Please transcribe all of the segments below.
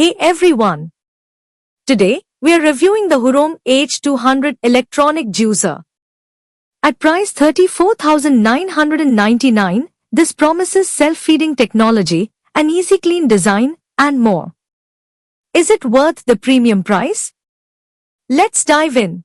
Hey everyone! Today, we are reviewing the Hurrom H200 electronic juicer. At price 34,999, this promises self-feeding technology, an easy clean design, and more. Is it worth the premium price? Let's dive in.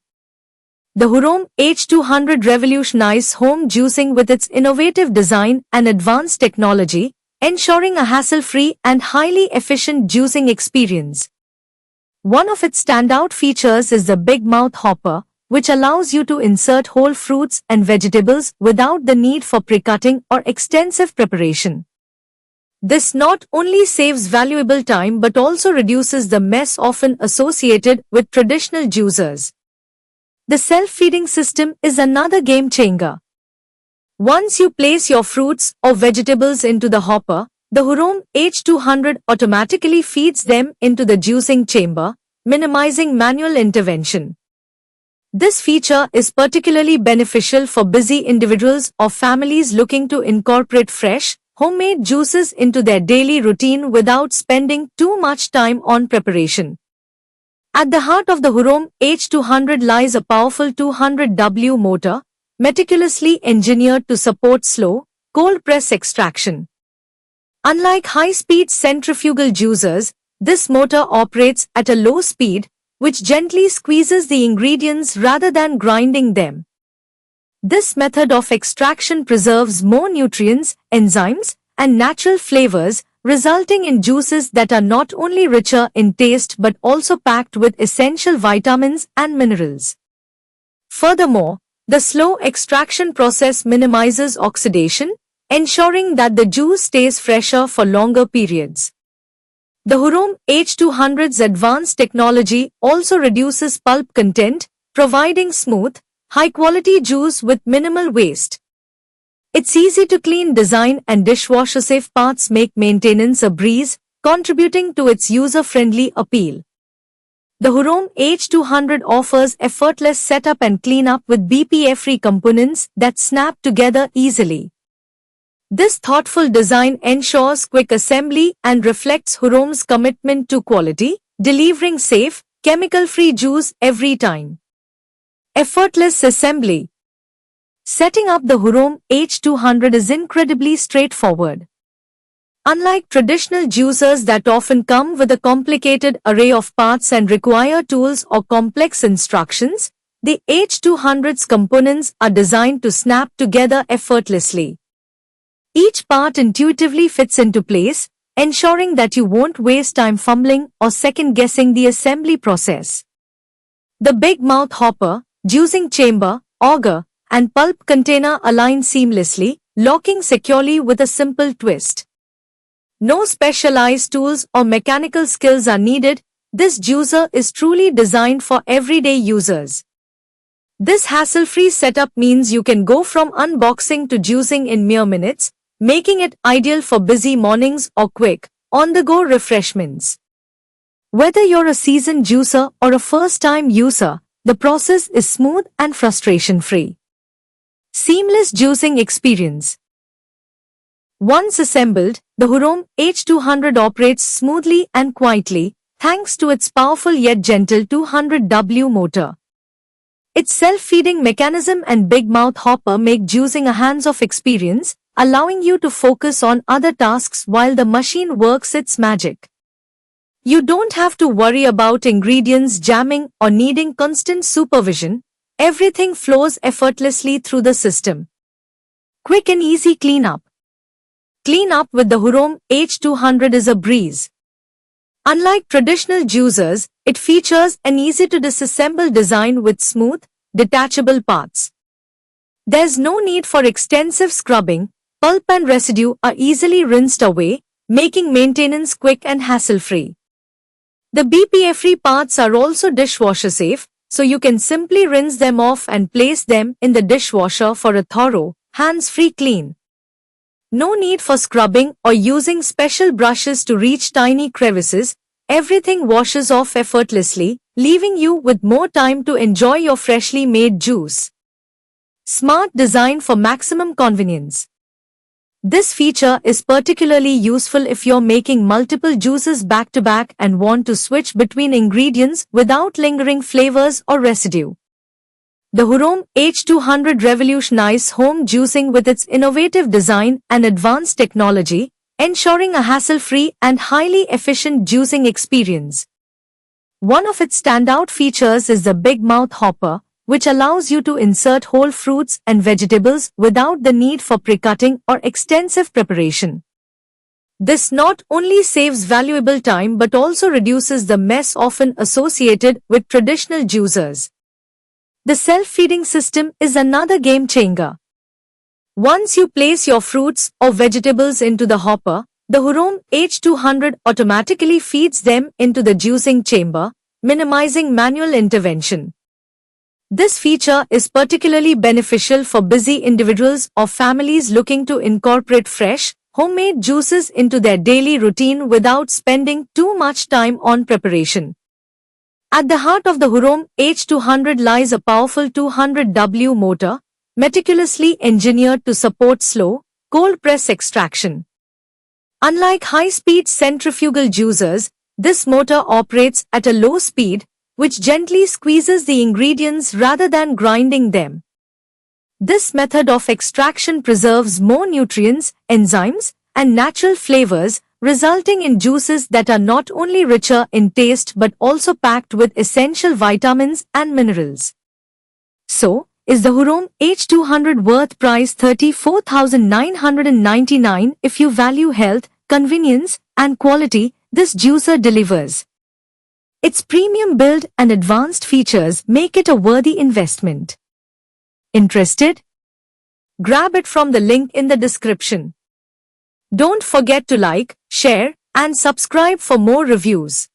The Hurrom H200 revolutionizes home juicing with its innovative design and advanced technology, ensuring a hassle-free and highly efficient juicing experience. One of its standout features is the Big Mouth Hopper, which allows you to insert whole fruits and vegetables without the need for pre-cutting or extensive preparation. This not only saves valuable time but also reduces the mess often associated with traditional juicers. The self-feeding system is another game-changer. Once you place your fruits or vegetables into the hopper, the Hurrom H200 automatically feeds them into the juicing chamber, minimizing manual intervention. This feature is particularly beneficial for busy individuals or families looking to incorporate fresh, homemade juices into their daily routine without spending too much time on preparation. At the heart of the Hurrom H200 lies a powerful 200W motor, meticulously engineered to support slow, cold press extraction. Unlike high-speed centrifugal juicers, this motor operates at a low speed, which gently squeezes the ingredients rather than grinding them. This method of extraction preserves more nutrients, enzymes, and natural flavors, resulting in juices that are not only richer in taste but also packed with essential vitamins and minerals. Furthermore, the slow extraction process minimizes oxidation, ensuring that the juice stays fresher for longer periods. The Hurrom H200's advanced technology also reduces pulp content, providing smooth, high-quality juice with minimal waste. Its easy-to-clean design and dishwasher-safe parts make maintenance a breeze, contributing to its user-friendly appeal. The Hurrom H200 offers effortless setup and cleanup with BPA-free components that snap together easily. This thoughtful design ensures quick assembly and reflects Hurrom's commitment to quality, delivering safe, chemical-free juice every time. Effortless assembly. Setting up the Hurrom H200 is incredibly straightforward. Unlike traditional juicers that often come with a complicated array of parts and require tools or complex instructions, the H200's components are designed to snap together effortlessly. Each part intuitively fits into place, ensuring that you won't waste time fumbling or second-guessing the assembly process. The Big Mouth Hopper, juicing chamber, auger, and pulp container align seamlessly, locking securely with a simple twist. No specialized tools or mechanical skills are needed. This juicer is truly designed for everyday users. This hassle-free setup means you can go from unboxing to juicing in mere minutes, making it ideal for busy mornings or quick, on-the-go refreshments. Whether you're a seasoned juicer or a first-time user, the process is smooth and frustration-free. Seamless juicing experience. Once assembled, the Hurrom H200 operates smoothly and quietly, thanks to its powerful yet gentle 200W motor. Its self-feeding mechanism and Big Mouth Hopper make juicing a hands-off experience, allowing you to focus on other tasks while the machine works its magic. You don't have to worry about ingredients jamming or needing constant supervision. Everything flows effortlessly through the system. Quick and easy cleanup. Cleanup with the Hurrom H200 is a breeze. Unlike traditional juicers, it features an easy-to-disassemble design with smooth, detachable parts. There's no need for extensive scrubbing. Pulp and residue are easily rinsed away, making maintenance quick and hassle-free. The BPA-free parts are also dishwasher-safe, so you can simply rinse them off and place them in the dishwasher for a thorough, hands-free clean. No need for scrubbing or using special brushes to reach tiny crevices. Everything washes off effortlessly, leaving you with more time to enjoy your freshly made juice. Smart design for maximum convenience. This feature is particularly useful if you're making multiple juices back to back and want to switch between ingredients without lingering flavors or residue. The Hurrom H200 revolutionized home juicing with its innovative design and advanced technology, ensuring a hassle-free and highly efficient juicing experience. One of its standout features is the Big Mouth Hopper, which allows you to insert whole fruits and vegetables without the need for pre-cutting or extensive preparation. This not only saves valuable time but also reduces the mess often associated with traditional juicers. The self-feeding system is another game changer. Once you place your fruits or vegetables into the hopper, the Hurrom H200 automatically feeds them into the juicing chamber, minimizing manual intervention. This feature is particularly beneficial for busy individuals or families looking to incorporate fresh, homemade juices into their daily routine without spending too much time on preparation. At the heart of the Hurrom H200 lies a powerful 200W motor, meticulously engineered to support slow, cold press extraction. Unlike high-speed centrifugal juicers, this motor operates at a low speed, which gently squeezes the ingredients rather than grinding them. This method of extraction preserves more nutrients, enzymes, and natural flavors, resulting in juices that are not only richer in taste but also packed with essential vitamins and minerals. So, is the Hurrom H200 worth price $34,999? If you value health, convenience, and quality, this juicer delivers. Its premium build and advanced features make it a worthy investment. Interested? Grab it from the link in the description. Don't forget to like, share, and subscribe for more reviews.